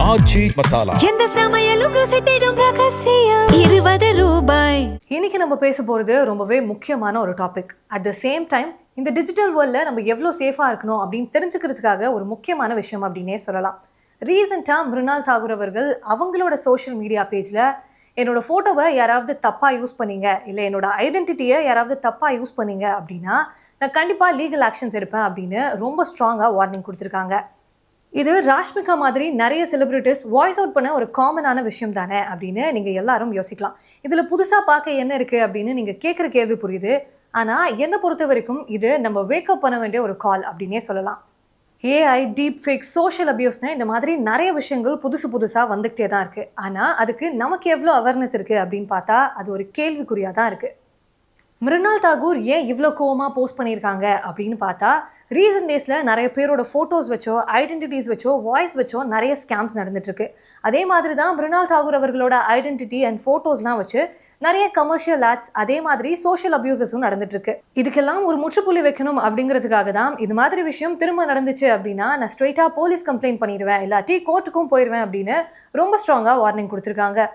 ஆச்சி மசாலா. எந்த சமையலும் ருசி தேடும் ரகசியம் 20 ரூபாய். இன்னைக்கு நம்ம பேச போகிறது ரொம்பவே முக்கியமான ஒரு topic. At the same time இந்த டிஜிட்டல் வேர்ல்டில் நம்ம எவ்வளோ சேஃபாக இருக்கணும் அப்படின்னு தெரிஞ்சுக்கிறதுக்காக ஒரு முக்கியமான விஷயம் அப்படின்னே சொல்லலாம். ரீசெண்டாக மிருனால் தாகூர் அவர்கள் அவங்களோட சோஷியல் மீடியா பேஜில் என்னோட ஃபோட்டோவை யாராவது தப்பாக யூஸ் பண்ணீங்க, இல்லை என்னோட ஐடென்டிட்டியை யாராவது தப்பாக யூஸ் பண்ணீங்க அப்படின்னா நான் கண்டிப்பாக லீகல் ஆக்ஷன்ஸ் எடுப்பேன் அப்படின்னு ரொம்ப ஸ்ட்ராங்காக வார்னிங் கொடுத்துருக்காங்க. இது ராஷ்மிகா மாதிரி நிறைய செலிபிரிட்டிஸ் வாய்ஸ் அவுட் பண்ண ஒரு காமனான விஷயம் தானே அப்படின்னு நீங்கள் எல்லாரும் யோசிக்கலாம். இதில் புதுசாக பார்க்க என்ன இருக்குது அப்படின்னு நீங்கள் கேட்குற கேள்வி புரியுது. ஆனால் என்னை பொறுத்த வரைக்கும் இது நம்ம வேக்கப் பண்ண வேண்டிய ஒரு கால் அப்படின்னே சொல்லலாம். ஏஐ, டீப் ஃபேக், சோஷியல் அபியூஸ்னு இந்த மாதிரி நிறைய விஷயங்கள் புதுசாக வந்துக்கிட்டே தான் இருக்குது. ஆனால் அதுக்கு நமக்கு எவ்வளோ அவேர்னஸ் இருக்குது அப்படின்னு பார்த்தா அது ஒரு கேள்விக்குறியாக தான் இருக்குது. மிருனால் தாகூர் ஏன் இவ்வளோ கோவமாக போஸ்ட் பண்ணியிருக்காங்க அப்படின்னு பார்த்தா ரீசன்ட் டேஸில் நிறைய பேரோட ஃபோட்டோஸ் வச்சோ, ஐடென்டிட்டிஸ் வச்சோ, வாய்ஸ் வச்சோ நிறைய ஸ்கேம்ஸ் நடந்துட்டுருக்கு. அதே மாதிரி தான் மிருனால் தாகூர் அவர்களோட ஐடென்டிட்டி அண்ட் ஃபோட்டோஸ்லாம் வச்சு நிறைய கமர்ஷியல் ஆட்ஸ், அதே மாதிரி சோஷியல் அபியூசஸும் நடந்துட்டுருக்கு. இதுக்கெல்லாம் ஒரு முற்றுப்புள்ளி வைக்கணும் அப்படிங்கிறதுக்காக தான் இது மாதிரி விஷயம் திரும்ப நடந்துச்சு அப்படின்னா நான் ஸ்ட்ரெயிட்டாக போலீஸ் கம்ப்ளைண்ட் பண்ணிடுவேன், இல்லாட்டி கோர்ட்டுக்கும் போயிடுவேன் அப்படின்னு ரொம்ப ஸ்ட்ராங்காக வார்னிங் கொடுத்துருக்காங்க.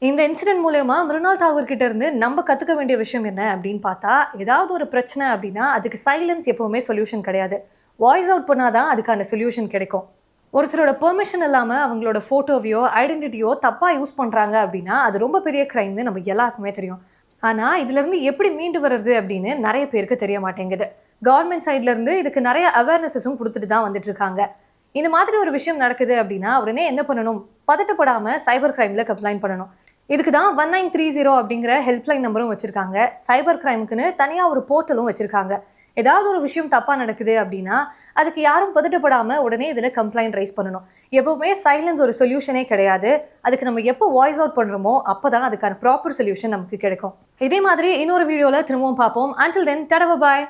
இந்த இன்சிடென்ட் மூலமா மிருனால் தாகூர் கிட்ட இருந்து நம்ம கற்றுக்க வேண்டிய விஷயம் என்ன அப்படின்னு பார்த்தா, ஏதாவது ஒரு பிரச்சனை அப்படின்னா அதுக்கு சைலன்ஸ் எப்போவுமே சொல்யூஷன் கிடையாது. வாய்ஸ் அவுட் பண்ணாதான் அதுக்கான சொல்யூஷன் கிடைக்கும். ஒருத்தரோட பெர்மிஷன் இல்லாமல் அவங்களோட ஃபோட்டோவையோ ஐடென்டிட்டியோ தப்பாக யூஸ் பண்ணுறாங்க அப்படின்னா அது ரொம்ப பெரிய க்ரைம்னு நம்ம எல்லாருக்குமே தெரியும். ஆனால் இதுலேருந்து எப்படி மீண்டு வர்றது அப்படின்னு நிறைய பேருக்கு தெரிய மாட்டேங்குது. கவர்மெண்ட் சைட்லேருந்து இதுக்கு நிறைய அவேர்னஸஸும் கொடுத்துட்டு தான் வந்துட்டு இருக்காங்க. இந்த மாதிரி ஒரு விஷயம் நடக்குது அப்படின்னா உடனே என்ன பண்ணணும்? பதட்டப்படாமல் சைபர் கிரைமில் கம்ப்ளைண்ட் பண்ணணும். இதுக்கு தான் 1930 அப்படிங்கிற ஹெல்ப்லைன் நம்பரும் வச்சுருக்காங்க. சைபர் கிரைமுக்குன்னு தனியாக ஒரு போர்ட்டலும் வச்சுருக்காங்க. ஏதாவது ஒரு விஷயம் தப்பாக நடக்குது அப்படின்னா அதுக்கு யாரும் பதட்டப்படாமல் உடனே இதில் கம்ப்ளைண்ட் ரைஸ் பண்ணணும். எப்போவுமே சைலன்ஸ் ஒரு சொல்யூஷனே கிடையாது. அதுக்கு நம்ம எப்போ வாய்ஸ் அவுட் பண்ணுறோமோ அப்போ தான் அதுக்கான ப்ராப்பர் சொல்யூஷன் நமக்கு கிடைக்கும். இதே மாதிரி இன்னொரு வீடியோவில் திரும்பவும் பார்ப்போம். Until then, tada bye.